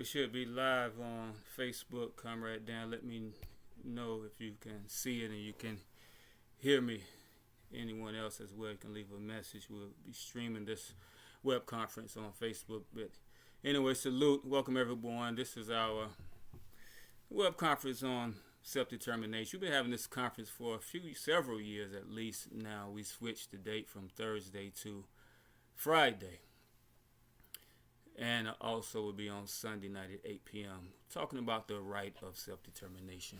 It should be live on Facebook. Come right down. Let me know if you can see it and you can hear me. Anyone else as well, you can leave a message. We'll be streaming this web conference on Facebook. But anyway, salute. Welcome everyone. This is our web conference on self-determination. We've been having this conference for several years at least now. We switched the date from Thursday to Friday. And also will be on Sunday night at 8 p.m. talking about the right of self-determination.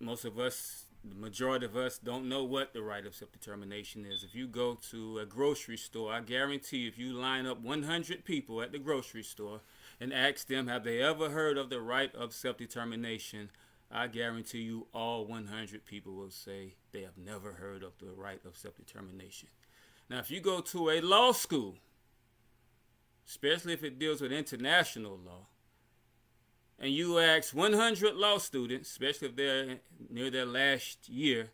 Most of us, the majority of us, don't know what the right of self-determination is. If you go to a grocery store, I guarantee you, if you line up 100 people at the grocery store and ask them, have they ever heard of the right of self-determination, I guarantee you all 100 people will say they have never heard of the right of self-determination. Now, if you go to a law school, especially if it deals with international law, and you ask 100 law students, especially if they're near their last year,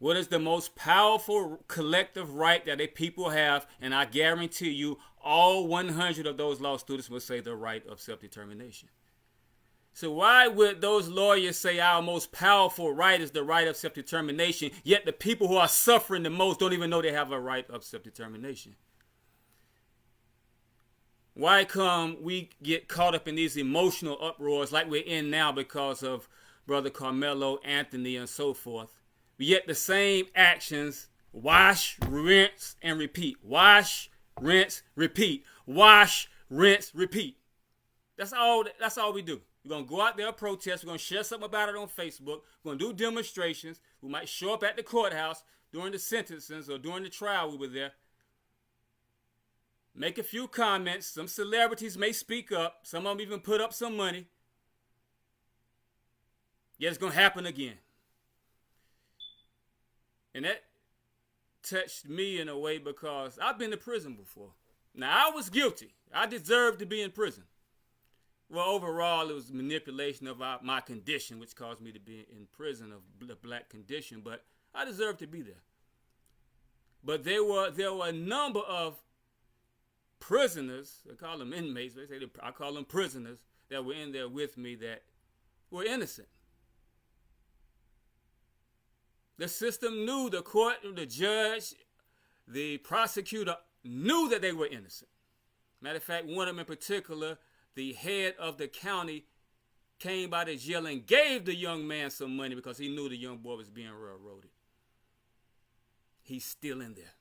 what is the most powerful collective right that a people have? And I guarantee you all 100 of those law students will say the right of self-determination. So why would those lawyers say our most powerful right is the right of self-determination, yet the people who are suffering the most don't even know they have a right of self-determination? Why come we get caught up in these emotional uproars like we're in now because of Brother Carmelo Anthony and so forth? But yet the same actions, wash, rinse, and repeat. Wash, rinse, repeat. Wash, rinse, repeat. That's all we do. We're going to go out there and protest. We're going to share something about it on Facebook. We're going to do demonstrations. We might show up at the courthouse during the sentencings or during the trial we were there. Make a few comments. Some celebrities may speak up. Some of them even put up some money. Yet it's going to happen again. And that touched me in a way because I've been to prison before. Now, I was guilty. I deserved to be in prison. Well, overall, it was manipulation of my condition, which caused me to be in prison of the black condition. But I deserved to be there. But there were a number of prisoners, I call them inmates, I call them prisoners, that were in there with me that were innocent. The system knew, the court, the judge, the prosecutor knew that they were innocent. Matter of fact, one of them in particular, the head of the county, came by the jail and gave the young man some money because he knew the young boy was being railroaded. He's still in there.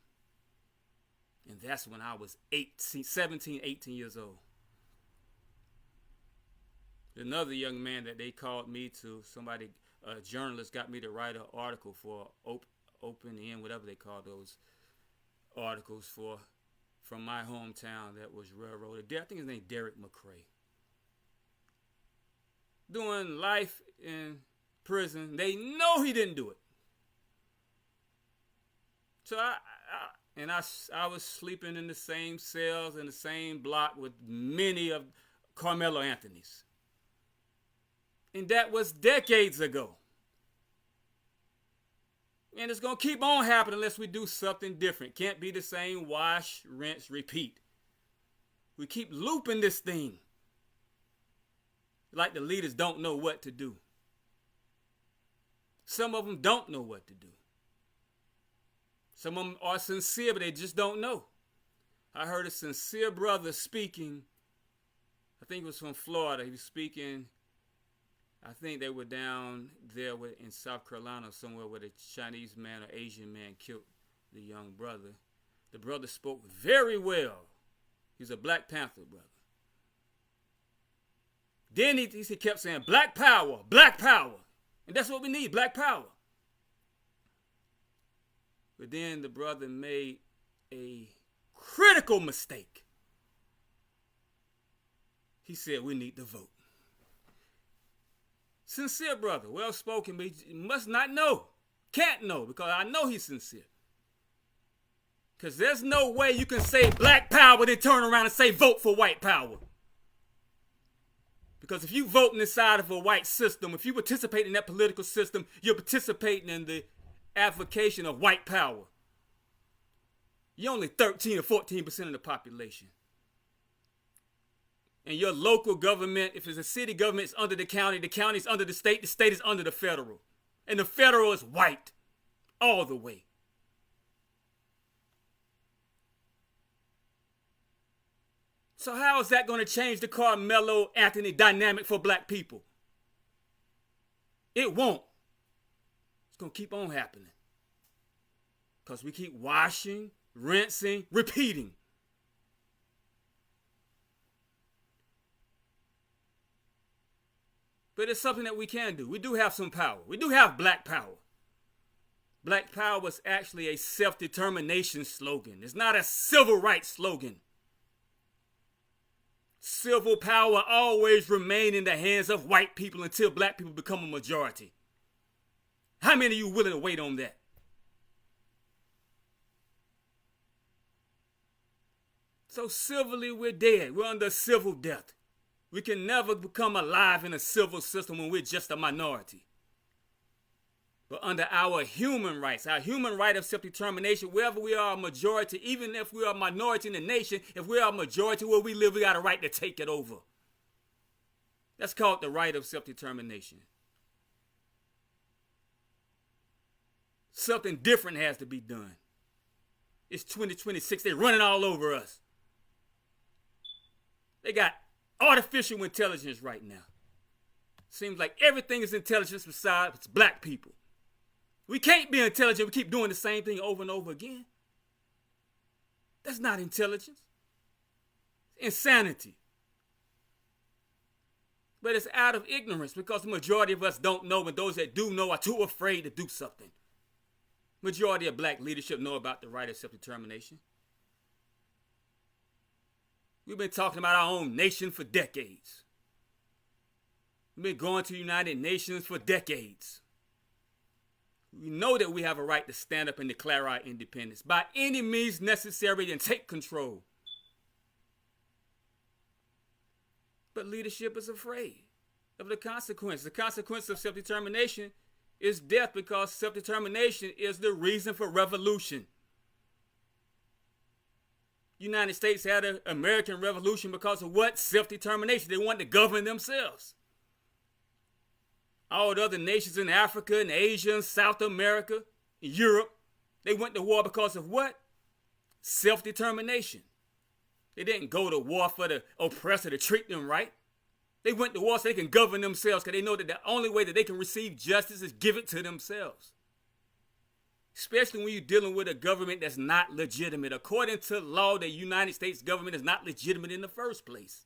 And that's when I was 17, 18 years old. Another young man that they called me to, a journalist got me to write an article for Open End, whatever they call those articles from my hometown that was railroaded. I think his name Derek McCrae. Doing life in prison. They know he didn't do it. So I was sleeping in the same cells in the same block with many of Carmelo Anthony's. And that was decades ago. And it's going to keep on happening unless we do something different. Can't be the same wash, rinse, repeat. We keep looping this thing. Like the leaders don't know what to do. Some of them don't know what to do. Some of them are sincere, but they just don't know. I heard a sincere brother speaking. I think it was from Florida. He was speaking. I think they were down there in South Carolina somewhere where the Chinese man or Asian man killed the young brother. The brother spoke very well. He's a Black Panther brother. Then he kept saying, Black power, Black power. And that's what we need, Black power. But then the brother made a critical mistake. He said, we need to vote. Sincere brother, well-spoken, but he must not know. Can't know, because I know he's sincere. Because there's no way you can say Black power, then turn around and say vote for white power. Because if you vote inside of a white system, if you participate in that political system, you're participating in the advocation of white power. You're only 13 or 14% of the population. And your local government, if it's a city government, it's under the county is under the state is under the federal. And the federal is white all the way. So how is that going to change the Carmelo Anthony dynamic for black people? It won't. It's going to keep on happening. Because we keep washing, rinsing, repeating. But it's something that we can do. We do have some power. We do have black power. Black power was actually a self-determination slogan. It's not a civil rights slogan. Civil power always remain in the hands of white people until black people become a majority. How many of you willing to wait on that? So civilly, we're dead. We're under civil death. We can never become alive in a civil system when we're just a minority. But under our human rights, our human right of self-determination, wherever we are a majority, even if we are a minority in the nation, if we are a majority where we live, we got a right to take it over. That's called the right of self-determination. Something different has to be done. It's 2026. They're running all over us. They got artificial intelligence right now. Seems like everything is intelligence besides black people. We can't be intelligent. We keep doing the same thing over and over again. That's not intelligence. It's insanity. But it's out of ignorance because the majority of us don't know, and those that do know are too afraid to do something. Majority of black leadership know about the right of self-determination. We've been talking about our own nation for decades. We've been going to the United Nations for decades. We know that we have a right to stand up and declare our independence by any means necessary and take control. But leadership is afraid of the consequence. The consequence of self-determination is death because self-determination is the reason for revolution. United States had an American Revolution because of what? Self-determination. They wanted to govern themselves. All the other nations in Africa and Asia and South America and Europe, they went to war because of what? Self-determination. They didn't go to war for the oppressor to treat them right. They went to war so they can govern themselves because they know that the only way that they can receive justice is give it to themselves. Especially when you're dealing with a government that's not legitimate. According to law, the United States government is not legitimate in the first place.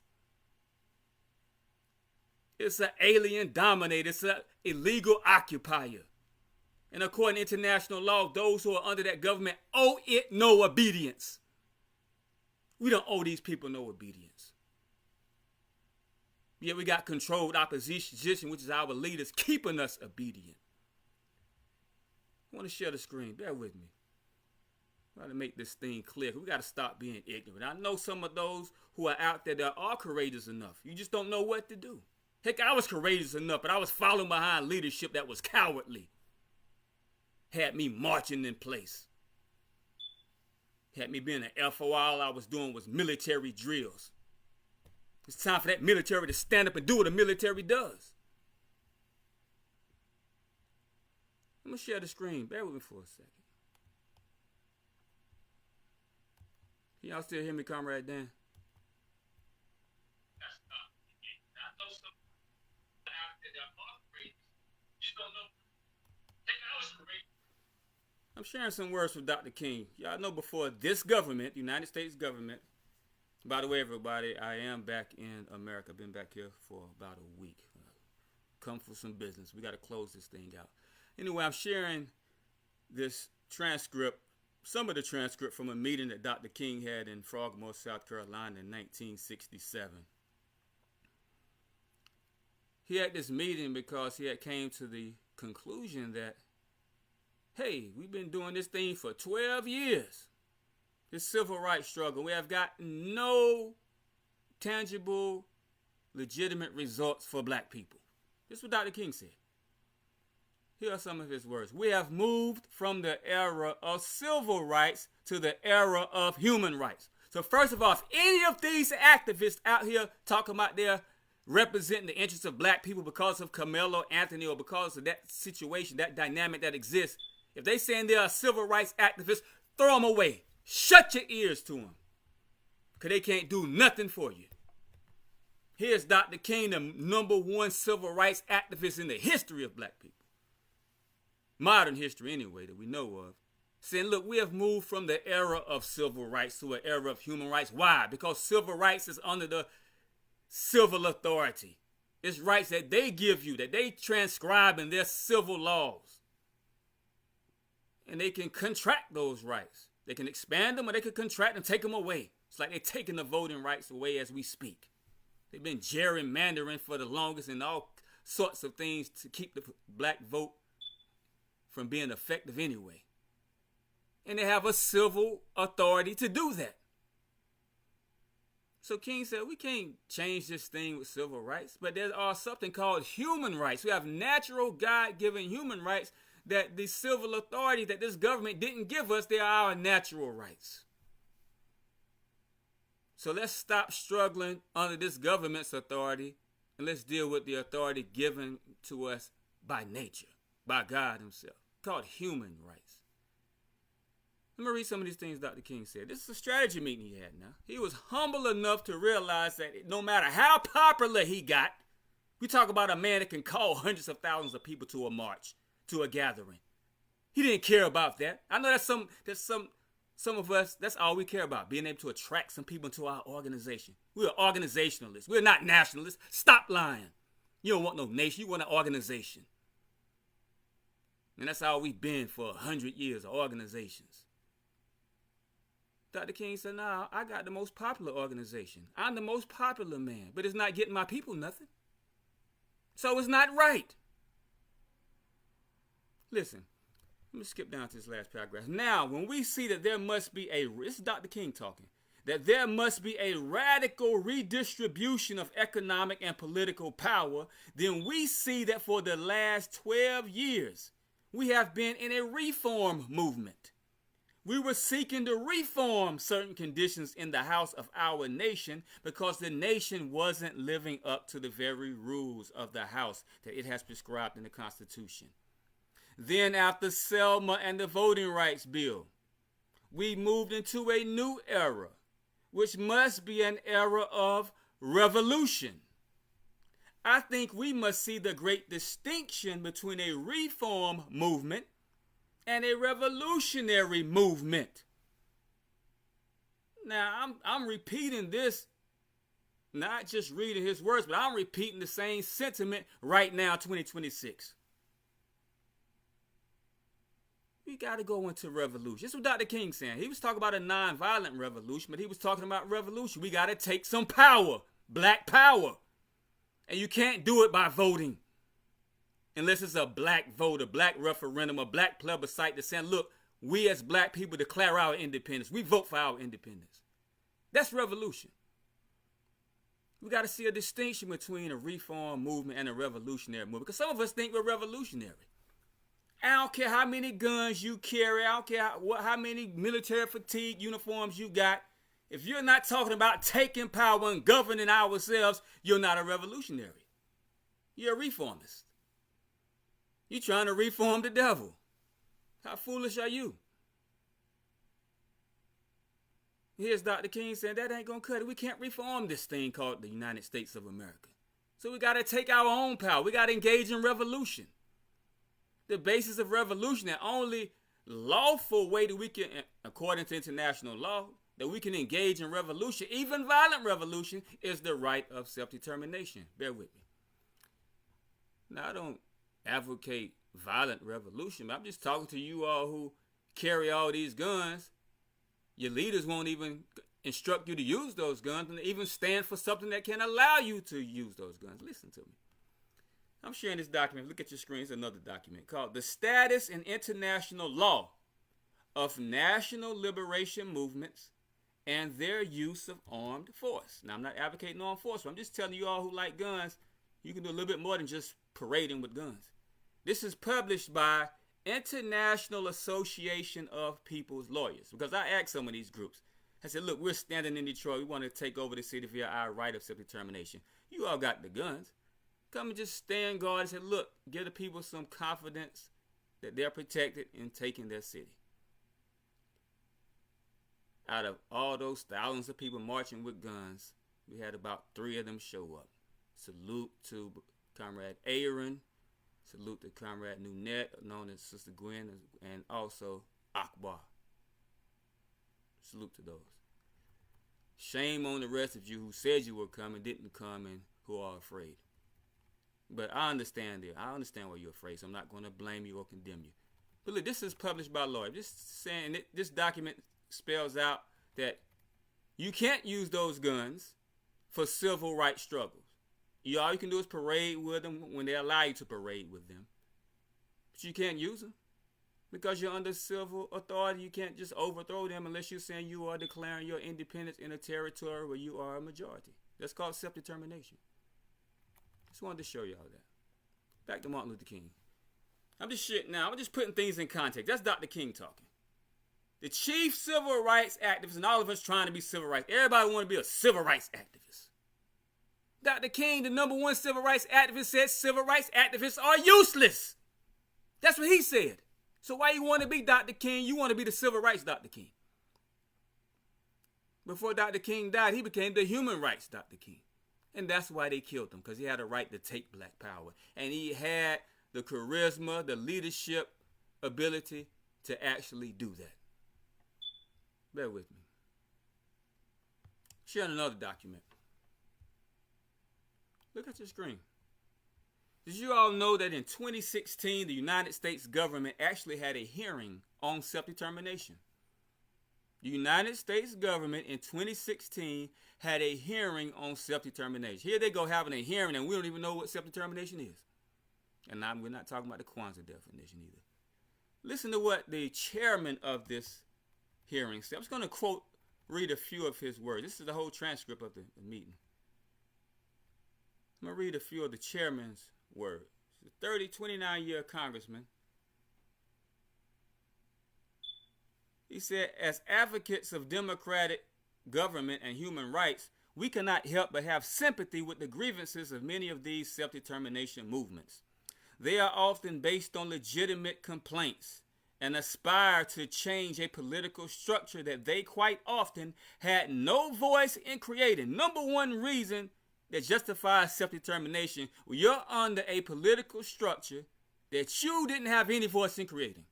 It's an alien dominator. It's an illegal occupier. And according to international law, those who are under that government owe it no obedience. We don't owe these people no obedience. Yet we got controlled opposition, which is our leaders, keeping us obedient. I want to share the screen. Bear with me. I got to make this thing clear. We got to stop being ignorant. I know some of those who are out there that are courageous enough. You just don't know what to do. Heck, I was courageous enough, but I was following behind leadership that was cowardly. Had me marching in place. Had me being an FO. All I was doing was military drills. It's time for that military to stand up and do what the military does. I'm going to share the screen. Bear with me for a second. Can y'all still hear me, Comrade Dan? I'm sharing some words from Dr. King. Y'all know before this government, the United States government, by the way, everybody, I am back in America. I've been back here for about a week. Come for some business. We got to close this thing out. Anyway, I'm sharing this transcript, some of the transcript from a meeting that Dr. King had in Frogmore, South Carolina in 1967. He had this meeting because he had came to the conclusion that, hey, we've been doing this thing for 12 years. This civil rights struggle. We have got no tangible, legitimate results for black people. This is what Dr. King said. Here are some of his words. We have moved from the era of civil rights to the era of human rights. So first of all, if any of these activists out here talking about they're representing the interests of black people because of Carmelo Anthony or because of that situation, that dynamic that exists, if they saying they're a civil rights activist, throw them away. Shut your ears to them. Because they can't do nothing for you. Here's Dr. King, the #1 civil rights activist in the history of black people. Modern history anyway, that we know of. Saying, look, we have moved from the era of civil rights to an era of human rights. Why? Because civil rights is under the civil authority. It's rights that they give you, that they transcribe in their civil laws. And they can contract those rights. They can expand them or they can contract and take them away. It's like they're taking the voting rights away as we speak. They've been gerrymandering for the longest and all sorts of things to keep the black vote from being effective anyway. And they have a civil authority to do that. So King said, we can't change this thing with civil rights, but there are something called human rights. We have natural God-given human rights that the civil authority that this government didn't give us. They are our natural rights. So let's stop struggling under this government's authority and let's deal with the authority given to us by nature, by God himself, called human rights. Let me read some of these things Dr. King said. This is a strategy meeting he had now. He was humble enough to realize that no matter how popular he got, we talk about a man that can call hundreds of thousands of people to a march, to a gathering. He didn't care about that. I know there's some of us, that's all we care about, being able to attract some people into our organization. We're organizationalists. We're not nationalists. Stop lying. You don't want no nation. You want an organization. And that's how we've been for 100 years, organizations. Dr. King said, nah, I got the most popular organization. I'm the most popular man, but it's not getting my people nothing. So it's not right. Listen, let me skip down to this last paragraph. Now, when we see that there must be this is Dr. King talking, that there must be a radical redistribution of economic and political power, then we see that for the last 12 years, we have been in a reform movement. We were seeking to reform certain conditions in the house of our nation because the nation wasn't living up to the very rules of the house that it has prescribed in the Constitution. Then after Selma and the Voting Rights Bill, we moved into a new era, which must be an era of revolution. I think we must see the great distinction between a reform movement and a revolutionary movement. Now, I'm repeating this, not just reading his words, but I'm repeating the same sentiment right now, 2026. We got to go into revolution. This is what Dr. King saying. He was talking about a nonviolent revolution, but he was talking about revolution. We got to take some power, black power. And you can't do it by voting. Unless it's a black vote, a black referendum, a black plebiscite that's saying, look, we as black people declare our independence. We vote for our independence. That's revolution. We got to see a distinction between a reform movement and a revolutionary movement. Because some of us think we're revolutionary. I don't care how many guns you carry. I don't care how many military fatigue uniforms you got. If you're not talking about taking power and governing ourselves, you're not a revolutionary. You're a reformist. You're trying to reform the devil. How foolish are you? Here's Dr. King saying that ain't going to cut it. We can't reform this thing called the United States of America. So we got to take our own power. We got to engage in revolution. The basis of revolution, the only lawful way that we can, according to international law, that we can engage in revolution, even violent revolution, is the right of self-determination. Bear with me. Now, I don't advocate violent revolution, but I'm just talking to you all who carry all these guns. Your leaders won't even instruct you to use those guns and even stand for something that can allow you to use those guns. Listen to me. I'm sharing this document. Look at your screen. It's another document called The Status and International Law of National Liberation Movements and Their Use of Armed Force. Now, I'm not advocating armed force, but I'm just telling you all who like guns, you can do a little bit more than just parading with guns. This is published by International Association of People's Lawyers, because I asked some of these groups, I said, look, we're standing in Detroit. We want to take over the city via our right of self-determination. You all got the guns. Come and just stand guard and say, look, give the people some confidence that they're protected in taking their city. Out of all those thousands of people marching with guns, we had about 3 of them show up. Salute to Comrade Aaron. Salute to Comrade Nunette, known as Sister Gwen, and also Akbar. Salute to those. Shame on the rest of you who said you were coming, didn't come, and who are afraid. But I understand it. I understand why you're afraid, so I'm not going to blame you or condemn you. But look, this is published by law. This document spells out that you can't use those guns for civil rights struggles. All you can do is parade with them when they allow you to parade with them. But you can't use them because you're under civil authority. You can't just overthrow them unless you're saying you are declaring your independence in a territory where you are a majority. That's called self-determination. Just wanted to show y'all that. Back to Martin Luther King. I'm just putting things in context. That's Dr. King talking. The chief civil rights activist, and all of us trying to be civil rights. Everybody want to be a civil rights activist. Dr. King, the #1 civil rights activist, said civil rights activists are useless. That's what he said. So why you want to be Dr. King? You want to be the civil rights Dr. King. Before Dr. King died, he became the human rights Dr. King. And that's why they killed him, because he had a right to take black power. And he had the charisma, the leadership ability to actually do that. Bear with me. Sharing another document. Look at your screen. Did you all know that in 2016, the United States government actually had a hearing on self-determination? The United States government in 2016 had a hearing on self-determination. Here they go having a hearing, and we don't even know what self-determination is. And we're not talking about the Kwanzaa definition either. Listen to what the chairman of this hearing said. I'm just going to read a few of his words. This is the whole transcript of the meeting. I'm going to read a few of the chairman's words. He's a 29-year congressman. He said, as advocates of democratic government and human rights, we cannot help but have sympathy with the grievances of many of these self-determination movements. They are often based on legitimate complaints and aspire to change a political structure that they quite often had no voice in creating. #1 reason that justifies self-determination, well, you're under a political structure that you didn't have any voice in creating.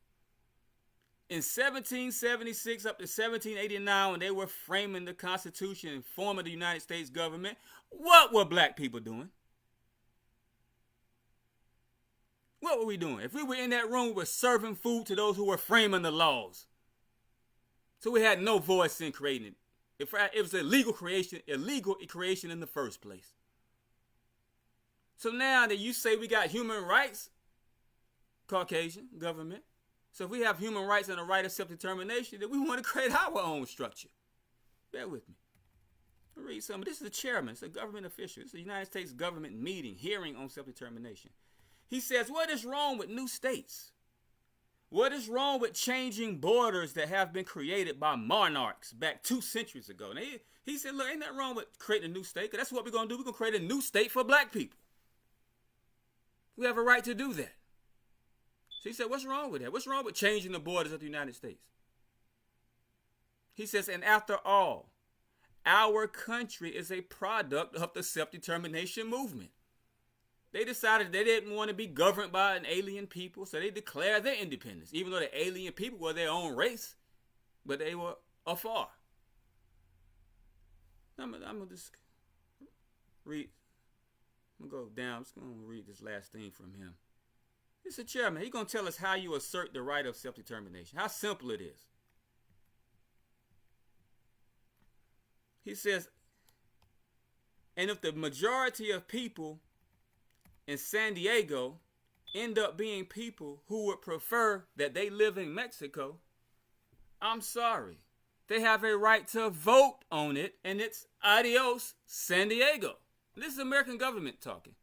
In 1776 up to 1789, when they were framing the Constitution and forming the United States government, what were black people doing? What were we doing? If we were in that room, we were serving food to those who were framing the laws. So we had no voice in creating it. It was illegal creation in the first place. So now that you say we got human rights, Caucasian government, so if we have human rights and a right of self-determination, then we want to create our own structure. Bear with me. I'll read some. This is the chairman. It's a government official. It's a United States government meeting, hearing on self-determination. He says, what is wrong with new states? What is wrong with changing borders that have been created by monarchs back 2 centuries ago? And he said, look, ain't nothing wrong with creating a new state, because that's what we're going to do. We're going to create a new state for black people. We have a right to do that. So he said, what's wrong with that? What's wrong with changing the borders of the United States? He says, and after all, our country is a product of the self-determination movement. They decided they didn't want to be governed by an alien people, so they declared their independence, even though the alien people were their own race, but they were afar. I'm going to just read. I'm going to go down. I'm just going to read this last thing from him. It's the chairman. He's going to tell us how you assert the right of self-determination, how simple it is. He says, and if the majority of people in San Diego end up being people who would prefer that they live in Mexico, I'm sorry. They have a right to vote on it, and it's adios, San Diego. This is American government talking.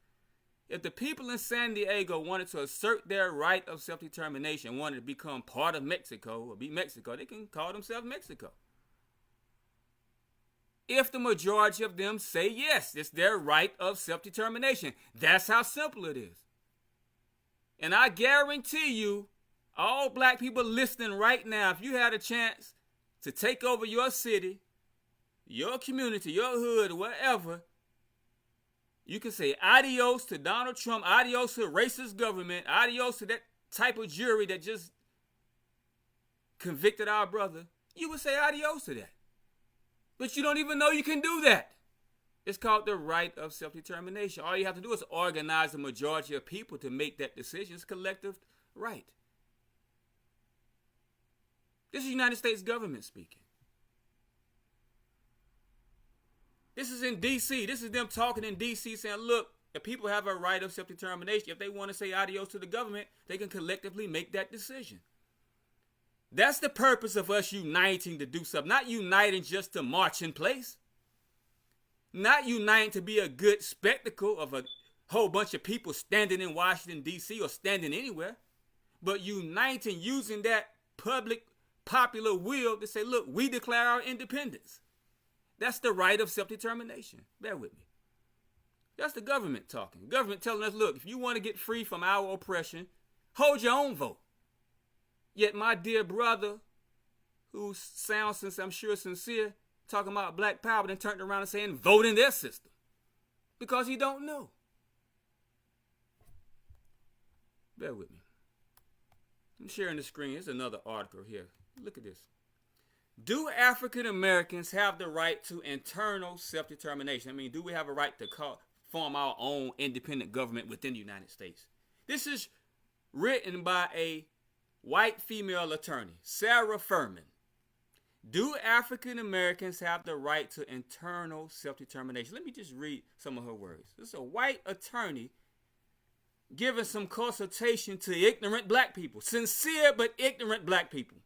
If the people in San Diego wanted to assert their right of self-determination, wanted to become part of Mexico or be Mexico, they can call themselves Mexico. if the majority of them say yes. It's their right of self-determination. That's how simple it is. And I guarantee you, all black people listening right now, if you had a chance to take over your city, your community, your hood, or whatever, you can say adios to Donald Trump, adios to racist government, adios to that type of jury that just convicted our brother. You would say adios to that. But you don't even know you can do that. It's called the right of self-determination. All you have to do is organize the majority of people to make that decision. It's collective right. This is the United States government speaking. This is in D.C. This is them talking in D.C. saying, look, the people have a right of self-determination. If they want to say adios to the government, they can collectively make that decision. That's the purpose of us uniting to do something. Not uniting just to march in place. Not uniting to be a good spectacle of a whole bunch of people standing in Washington, D.C. or standing anywhere. But uniting, using that public popular will to say, look, we declare our independence. That's the right of self-determination. Bear with me. That's the government talking. The government telling us, look, if you want to get free from our oppression, hold your own vote. Yet my dear brother, who sounds, I'm sure, sincere, talking about black power, then turned around and saying, vote in their system. Because he don't know. Bear with me. I'm sharing the screen. There's another article here. Look at this. Do African Americans have the right to internal self-determination? I mean, do we have a right to form our own independent government within the United States? This is written by a white female attorney, Sarah Furman. Do African Americans have the right to internal self-determination? Let me just read some of her words. This is a white attorney giving some consultation to ignorant black people, sincere but ignorant black people.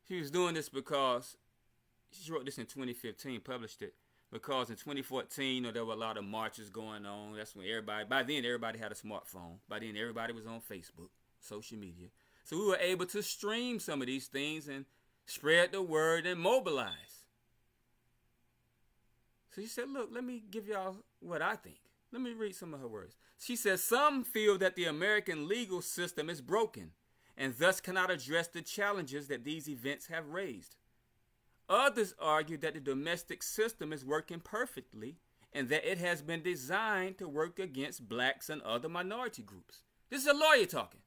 She was doing this because she wrote this in 2015, published it, because in 2014, there were a lot of marches going on. That's when by then everybody had a smartphone. By then everybody was on Facebook, social media. So we were able to stream some of these things and spread the word and mobilize. So she said, look, let me give y'all what I think. Let me read some of her words. She says, some feel that the American legal system is broken and thus cannot address the challenges that these events have raised. Others argue that the domestic system is working perfectly and that it has been designed to work against blacks and other minority groups. This is a lawyer talking.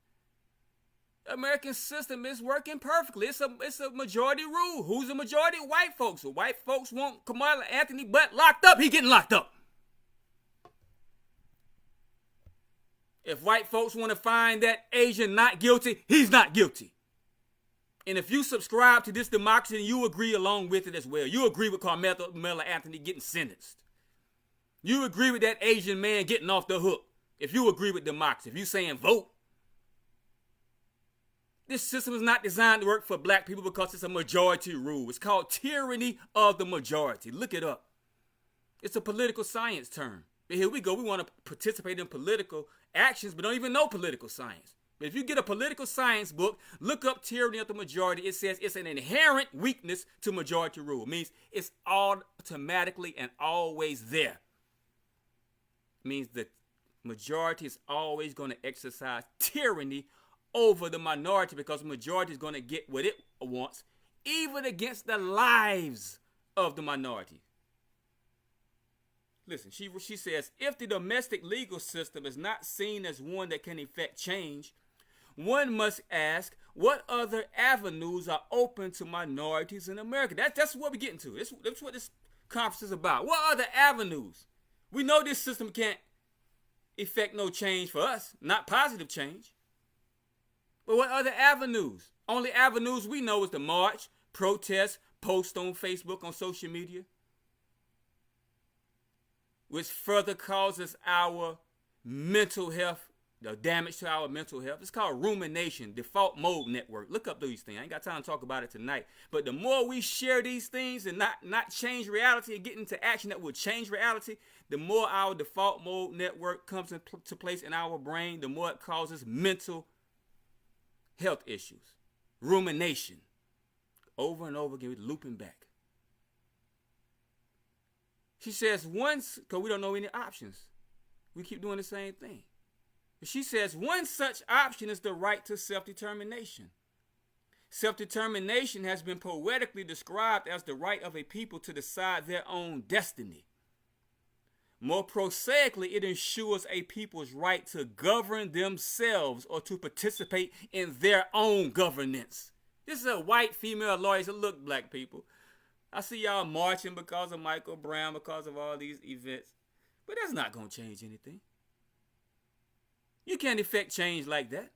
The American system is working perfectly. It's a majority rule. Who's the majority? White folks. So white folks want Kamala Anthony Butt locked up. He getting locked up. If white folks want to find that Asian not guilty, he's not guilty. And if you subscribe to this democracy, you agree along with it as well. You agree with Carmela Anthony getting sentenced. You agree with that Asian man getting off the hook. If you agree with democracy, if you saying vote. This system is not designed to work for black people because it's a majority rule. It's called tyranny of the majority. Look it up. It's a political science term. But here we go. We want to participate in political actions, but don't even know political science. But if you get a political science book, look up tyranny of the majority. It says it's an inherent weakness to majority rule. It means it's automatically and always there. It means the majority is always going to exercise tyranny over the minority because the majority is going to get what it wants, even against the lives of the minority. Listen, she says, if the domestic legal system is not seen as one that can effect change, one must ask what other avenues are open to minorities in America. That's what we're getting to. That's what this conference is about. What other avenues? We know this system can't effect no change for us, not positive change. But what other avenues? Only avenues we know is the march, protest, post on Facebook, on social media, which further causes our mental health, the damage to our mental health. It's called rumination, default mode network. Look up these things. I ain't got time to talk about it tonight. But the more we share these things and not change reality and get into action that will change reality, the more our default mode network comes into place in our brain, the more it causes mental health issues. Rumination. over and over again, looping back. She says once, because we don't know any options. We keep doing the same thing. She says one such option is the right to self-determination. Self-determination has been poetically described as the right of a people to decide their own destiny. More prosaically, it ensures a people's right to govern themselves or to participate in their own governance. This is a white female lawyer. So look, black people, I see y'all marching because of Michael Brown, because of all these events, but that's not going to change anything. You can't effect change like that.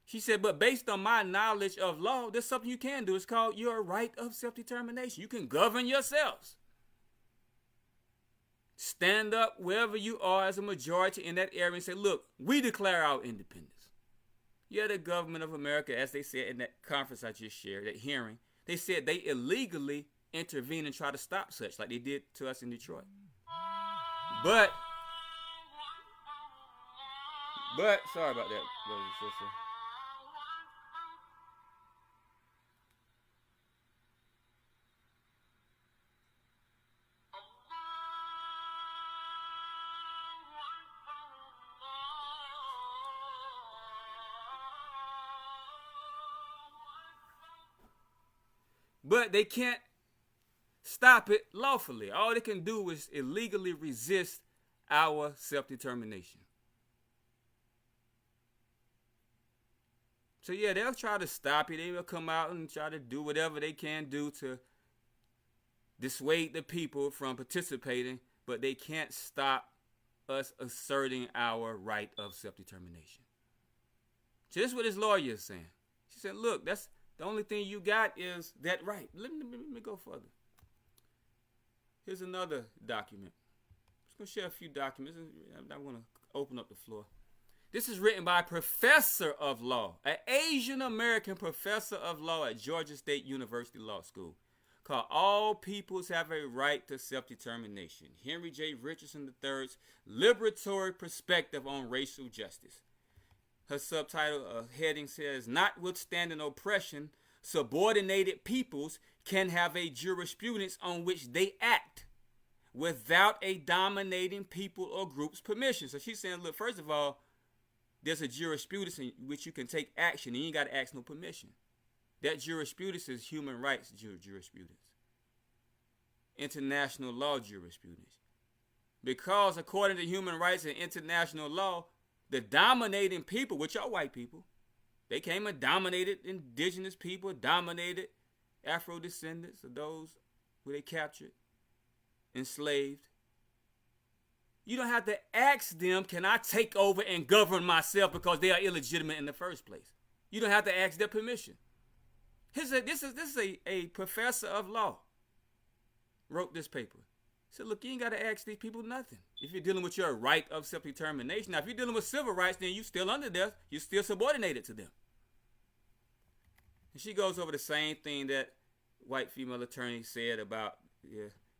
She said, but based on my knowledge of law, there's something you can do. It's called your right of self-determination. You can govern yourselves. Stand up wherever you are as a majority in that area and say, look, we declare our independence. Yeah, the government of America, as they said in that conference I just shared, that hearing, they said they illegally intervene and try to stop such, like they did to us in Detroit. But sorry about that, brothers and sisters. But they can't stop it lawfully. All they can do is illegally resist our self-determination. So yeah, they'll try to stop it. They will come out and try to do whatever they can do to dissuade the people from participating, but they can't stop us asserting our right of self-determination. So this is what this lawyer is saying. She said, look, that's the only thing you got is that right. Let me go further. Here's another document. I'm just going to share a few documents. I want to open up the floor. This is written by a professor of law, an Asian American professor of law at Georgia State University Law School, called All Peoples Have a Right to Self-Determination, Henry J. Richardson III's Liberatory Perspective on Racial Justice. Her subtitle heading says, notwithstanding oppression, subordinated peoples can have a jurisprudence on which they act without a dominating people or group's permission. So she's saying, look, first of all, there's a jurisprudence in which you can take action and you ain't got to ask no permission. That jurisprudence is human rights jurisprudence, international law jurisprudence. Because according to human rights and international law, the dominating people, which are white people, they came and dominated indigenous people, dominated Afro descendants of those who they captured, enslaved. You don't have to ask them, can I take over and govern myself because they are illegitimate in the first place? You don't have to ask their permission. This is a professor of law wrote this paper. He said, look, you ain't got to ask these people nothing. If you're dealing with your right of self-determination. Now, if you're dealing with civil rights, then you're still under there. You're still subordinated to them. And she goes over the same thing that white female attorney said about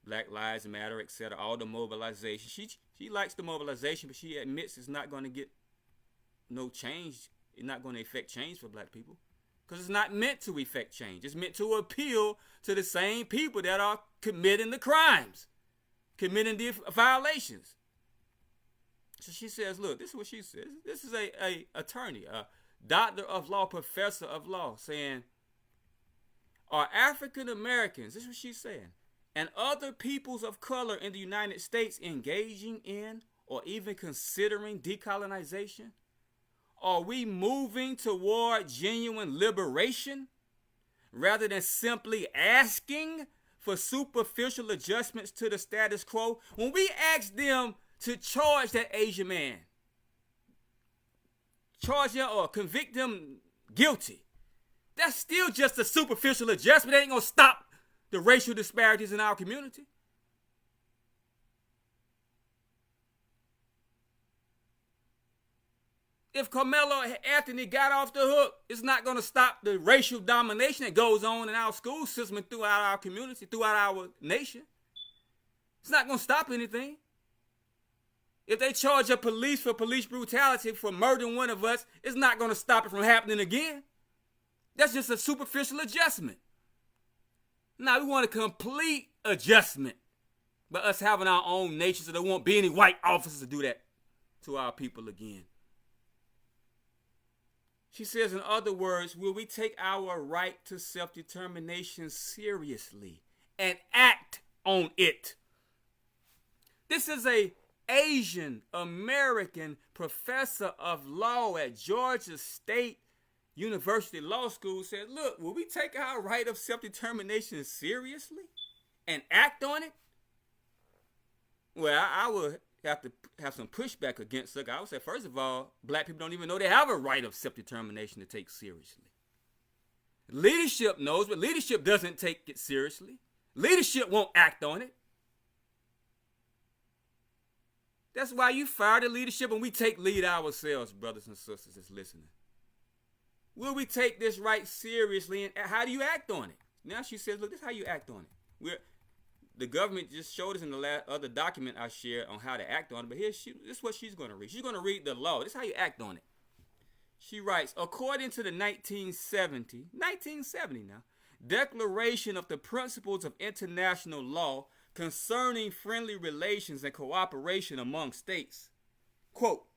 Black Lives Matter, etc., all the mobilization. She likes the mobilization, but she admits it's not going to get no change. It's not going to affect change for black people because it's not meant to affect change. It's meant to appeal to the same people that are committing the crimes, committing the violations. So she says, look, this is what she says. This is a attorney, a doctor of law, professor of law, saying, are African Americans, this is what she's saying, and other peoples of color in the United States engaging in or even considering decolonization? Are we moving toward genuine liberation rather than simply asking for superficial adjustments to the status quo? When we ask them to charge that Asian man, charge them or convict them guilty, that's still just a superficial adjustment. It ain't gonna stop the racial disparities in our community. If Carmelo Anthony got off the hook, it's not going to stop the racial domination that goes on in our school system and throughout our community, throughout our nation. It's not going to stop anything. If they charge a police for police brutality for murdering one of us, it's not going to stop it from happening again. That's just a superficial adjustment. Now we want a complete adjustment by us having our own nation, so there won't be any white officers to do that to our people again. She says, in other words, will we take our right to self-determination seriously and act on it? This is a Asian American professor of law at Georgia State University Law School said, look, will we take our right of self-determination seriously and act on it? Well, I would have to have some pushback against it. I would say, first of all, black people don't even know they have a right of self-determination to take seriously. Leadership knows, but leadership doesn't take it seriously. Leadership won't act on it. That's why you fire the leadership and we take lead ourselves, brothers and sisters that's listening. Will we take this right seriously, and how do you act on it? Now she says, look, this is how you act on it. The government just showed us in the other document I shared on how to act on it, but this is what she's going to read. She's going to read the law. This is how you act on it. She writes, according to the 1970 now, Declaration of the Principles of International Law concerning friendly relations and cooperation among states, quote,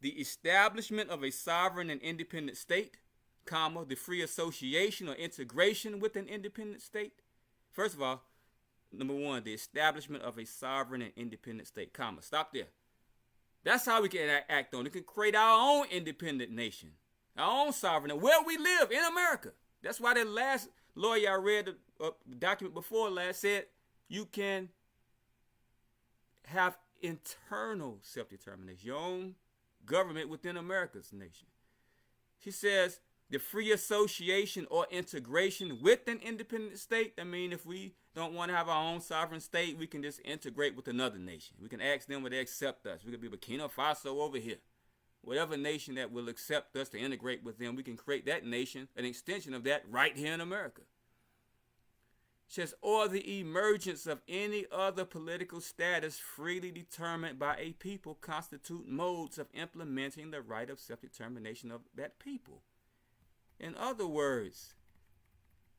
the establishment of a sovereign and independent state, comma, the free association or integration with an independent state. First of all, number one, the establishment of a sovereign and independent state, comma. Stop there. That's how we can act on it. We can create our own independent nation, our own sovereign, where we live in America. That's why that last lawyer I read the document before last said you can have internal self-determination, your own government within America's nation. She says the free association or integration with an independent state. I mean, if we don't want to have our own sovereign state, we can just integrate with another nation. We can ask them would they accept us. We could be Burkina Faso over here. Whatever nation that will accept us to integrate with them, we can create that nation, an extension of that right here in America. Says, or the emergence of any other political status freely determined by a people constitute modes of implementing the right of self-determination of that people. In other words,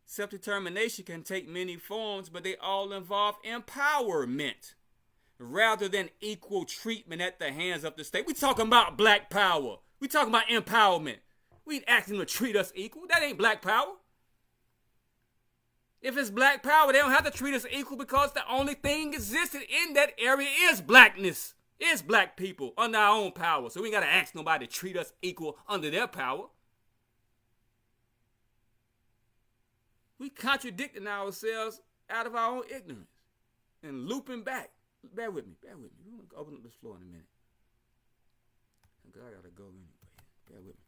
self-determination can take many forms, but they all involve empowerment rather than equal treatment at the hands of the state. We talking about black power. We talking about empowerment. We ain't asking them to treat us equal. That ain't black power. If it's black power, they don't have to treat us equal because the only thing existed in that area is blackness, is black people under our own power. So we ain't got to ask nobody to treat us equal under their power. We contradicting ourselves out of our own ignorance and looping back. Bear with me. We're going to open up this floor in a minute. I got to go anyway. Bear with me.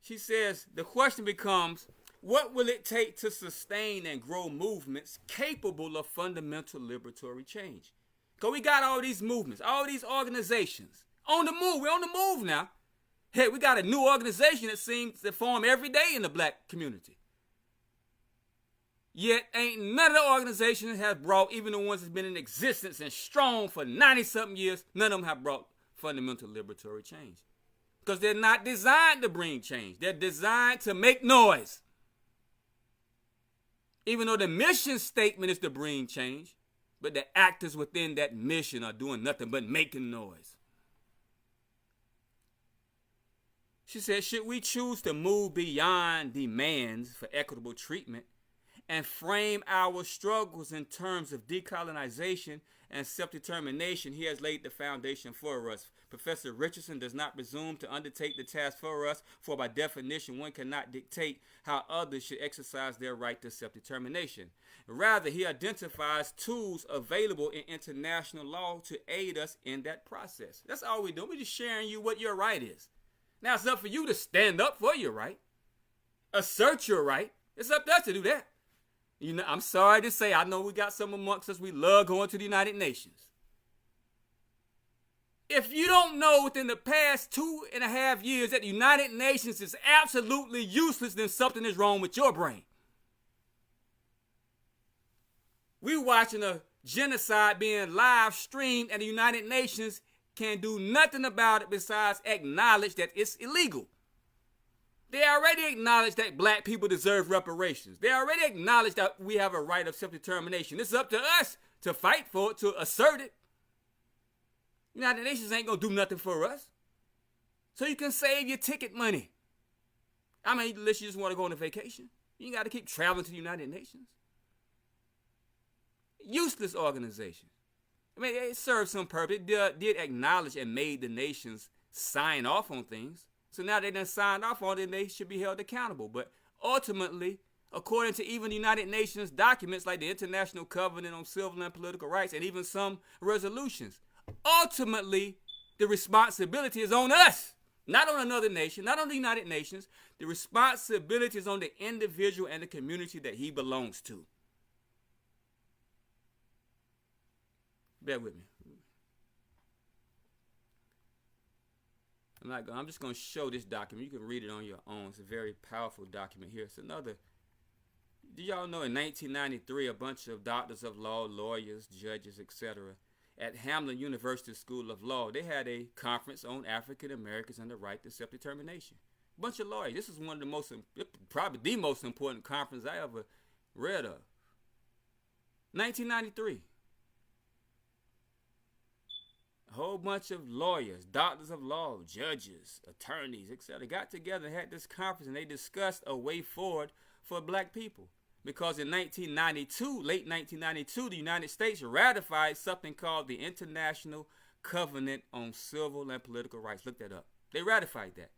She says the question becomes, what will it take to sustain and grow movements capable of fundamental liberatory change? Because we got all these movements, all these organizations on the move. We're on the move now. Hey, we got a new organization that seems to form every day in the black community. Yet ain't none of the organizations have brought, even the ones that's been in existence and strong for 90-something years, none of them have brought fundamental liberatory change. Because they're not designed to bring change. They're designed to make noise. Even though the mission statement is to bring change, but the actors within that mission are doing nothing but making noise. She said, should we choose to move beyond demands for equitable treatment and frame our struggles in terms of decolonization and self-determination, he has laid the foundation for us. Professor Richardson does not presume to undertake the task for us, for by definition one cannot dictate how others should exercise their right to self-determination. Rather, he identifies tools available in international law to aid us in that process. That's all we're doing. We're just sharing you what your right is. Now it's up for you to stand up for your right. Assert your right. It's up to us to do that. You know, I'm sorry to say, I know we got some amongst us, we love going to the United Nations. If you don't know within the past 2.5 years that the United Nations is absolutely useless, then something is wrong with your brain. We're watching a genocide being live streamed and the United Nations can't do nothing about it besides acknowledge that it's illegal. They already acknowledge that black people deserve reparations. They already acknowledge that we have a right of self-determination. It's up to us to fight for it, to assert it. United Nations ain't going to do nothing for us. So you can save your ticket money. I mean, unless you just want to go on a vacation. You got to keep traveling to the United Nations. Useless organization. I mean, it served some purpose. It did acknowledge and made the nations sign off on things. So now they done signed off on it, and they should be held accountable. But ultimately, according to even the United Nations documents like the International Covenant on Civil and Political Rights and even some resolutions, ultimately, the responsibility is on us, not on another nation, not on the United Nations. The responsibility is on the individual and the community that he belongs to. Bear with me. I'm just going to show this document. You can read it on your own. It's a very powerful document here. It's another. Do y'all know in 1993, a bunch of doctors of law, lawyers, judges, etc., at Hamlin University School of Law, they had a conference on African Americans and the right to self-determination. A bunch of lawyers. This is one of the most, probably the most important conference I ever read of. 1993. A whole bunch of lawyers, doctors of law, judges, attorneys, etc. got together and had this conference, and they discussed a way forward for black people. Because in 1992, late 1992, the United States ratified something called the International Covenant on Civil and Political Rights. Look that up. They ratified that.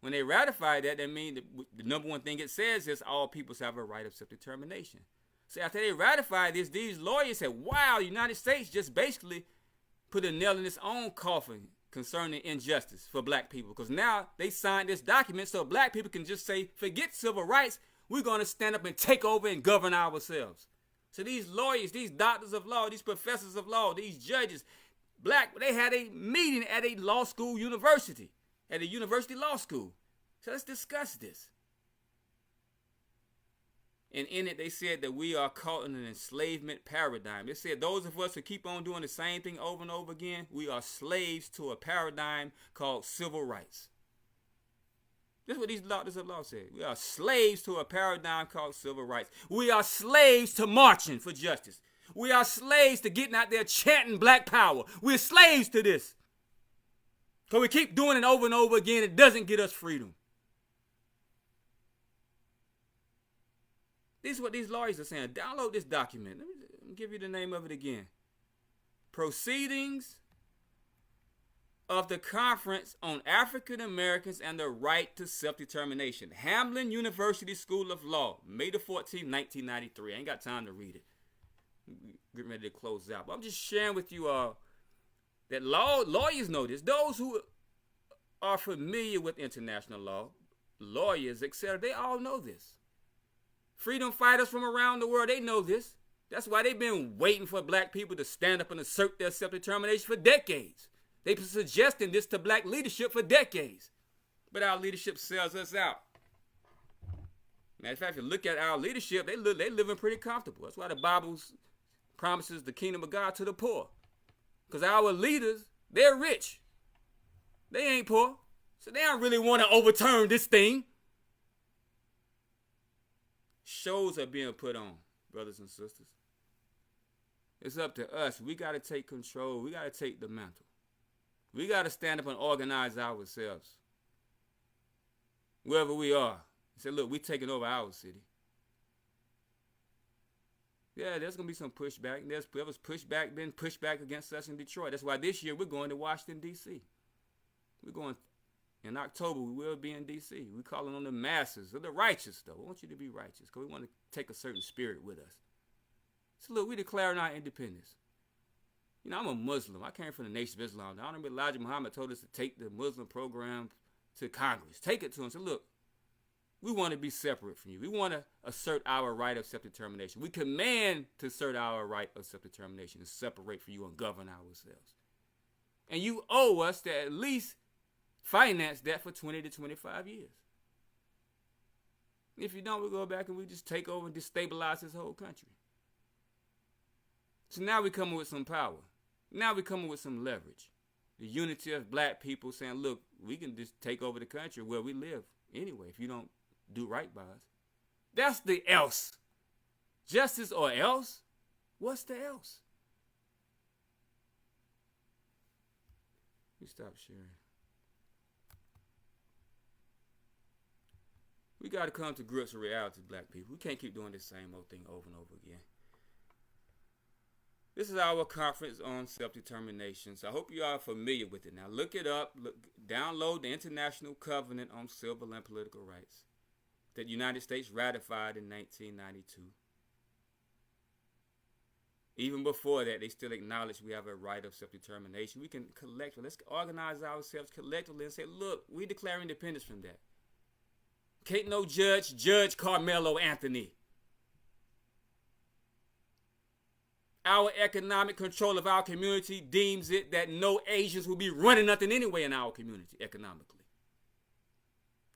When they ratified that, that means the number one thing it says is all peoples have a right of self-determination. So after they ratified this, these lawyers said, wow, the United States just basically put a nail in its own coffin concerning injustice for black people. Because now they signed this document so black people can just say, forget civil rights. We're going to stand up and take over and govern ourselves. So these lawyers, these doctors of law, these professors of law, these judges, they had a meeting at a law school university, at a university law school. So let's discuss this. And in it, they said that we are caught in an enslavement paradigm. They said those of us who keep on doing the same thing over and over again, we are slaves to a paradigm called civil rights. That's what these doctors of law said. We are slaves to a paradigm called civil rights. We are slaves to marching for justice. We are slaves to getting out there chanting black power. We're slaves to this. So we keep doing it over and over again. It doesn't get us freedom. This is what these lawyers are saying. Download this document. Let me give you the name of it again. Proceedings of the Conference on African Americans and the Right to Self-Determination. Hamlin University School of Law, May the 14th, 1993. I ain't got time to read it. Getting ready to close out. But I'm just sharing with you that lawyers know this. Those who are familiar with international law, lawyers, etc., they all know this. Freedom fighters from around the world, they know this. That's why they've been waiting for black people to stand up and assert their self-determination for decades. They've been suggesting this to black leadership for decades. But our leadership sells us out. Matter of fact, if you look at our leadership, they living pretty comfortable. That's why the Bible promises the kingdom of God to the poor. Because our leaders, they're rich. They ain't poor. So they don't really want to overturn this thing. Shows are being put on, brothers and sisters. It's up to us. We got to take control. We got to take the mantle. We got to stand up and organize ourselves. Wherever we are. Say, look, we're taking over our city. Yeah, there's going to be some pushback. There was been pushback against us in Detroit. That's why this year we're going to Washington, D.C. We're going, in October, we will be in D.C. We're calling on the masses, or the righteous, though. We want you to be righteous because we want to take a certain spirit with us. So, look, we're declaring our independence. You know, I'm a Muslim. I came from the Nation of Islam. The Honorable Elijah Muhammad told us to take the Muslim program to Congress. Take it to them. Say, look, we want to be separate from you. We want to assert our right of self-determination. We command to assert our right of self-determination and separate from you and govern ourselves. And you owe us to at least finance that for 20 to 25 years. If you don't, we'll go back and we just take over and destabilize this whole country. So now we're coming with some power. Now we're coming with some leverage. The unity of black people saying, look, we can just take over the country where we live. anyway if you don't do right by us. That's the else. Justice or else? What's the else? Let me stop sharing. We got to come to grips with reality, black people. We can't keep doing this same old thing over and over again. This is our conference on self-determination, so I hope you are familiar with it. Now look it up, download the International Covenant on Civil and Political Rights that the United States ratified in 1992. Even before that, they still acknowledge we have a right of self-determination. We can let's organize ourselves collectively and say, look, we declare independence from that. Can't no judge judge Carmelo Anthony. Our economic control of our community deems it that no Asians will be running nothing anyway in our community economically.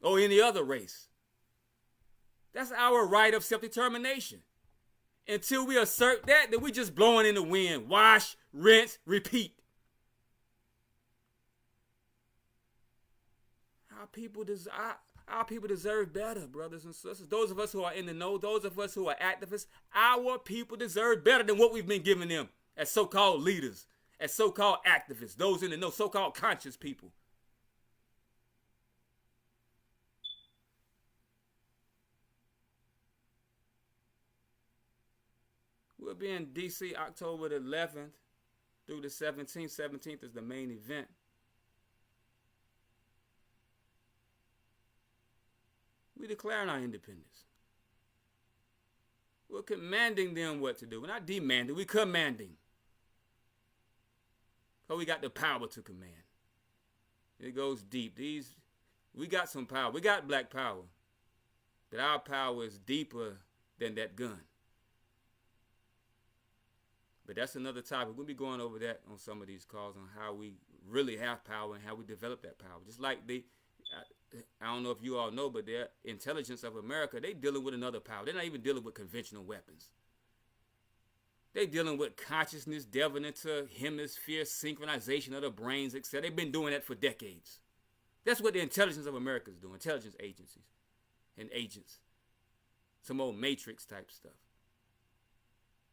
Or any other race. That's our right of self-determination. Until we assert that, then we just blowing in the wind. Wash, rinse, repeat. Our people deserve better, brothers and sisters. Those of us who are in the know, those of us who are activists, our people deserve better than what we've been giving them as so-called leaders, as so-called activists, those in the know, so-called conscious people. We'll be in D.C. October the 11th through the 17th. 17th is the main event. We're declaring our independence. We're commanding them what to do. We're not demanding, we're commanding. Because we got the power to command. It goes deep. We got some power. We got black power. But our power is deeper than that gun. But that's another topic. We'll be going over that on some of these calls on how we really have power and how we develop that power. Just like I don't know if you all know, but the intelligence of America, they dealing with another power. They're not even dealing with conventional weapons. They dealing with consciousness, delving into hemisphere synchronization of the brains, etc. They've been doing that for decades. That's what the intelligence of America is doing. Intelligence agencies and agents. Some old Matrix type stuff.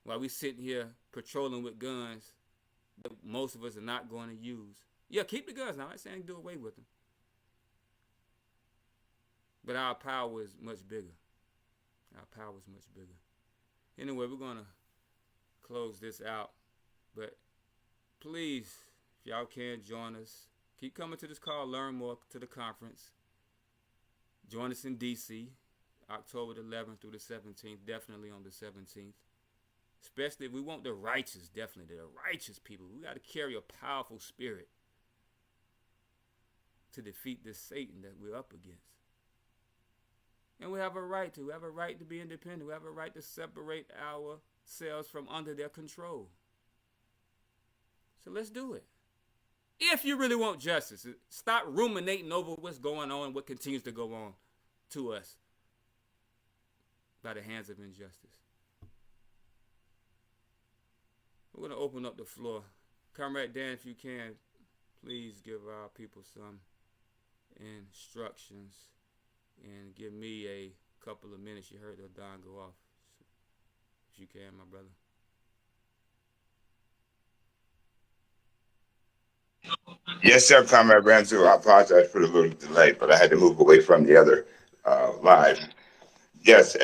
While we sitting here patrolling with guns that most of us are not going to use. Yeah, keep the guns. Now, I'm not saying do away with them. But our power is much bigger. Our power is much bigger. Anyway, we're going to close this out. But please, if y'all can, join us. Keep coming to this call. Learn more to the conference. Join us in D.C. October the 11th through the 17th. Definitely on the 17th. Especially if we want the righteous, definitely the righteous people. We got to carry a powerful spirit to defeat this Satan that we're up against. And we have a right to. We have a right to be independent. We have a right to separate ourselves from under their control. So let's do it. If you really want justice, stop ruminating over what's going on, what continues to go on to us by the hands of injustice. We're going to open up the floor. Comrade Dan, if you can, please give our people some instructions and give me a couple of minutes. You heard the Don go off. If you can, my brother. Yes, sir, Comrade Ranzu. I apologize for the little delay, but I had to move away from the other live. Yes.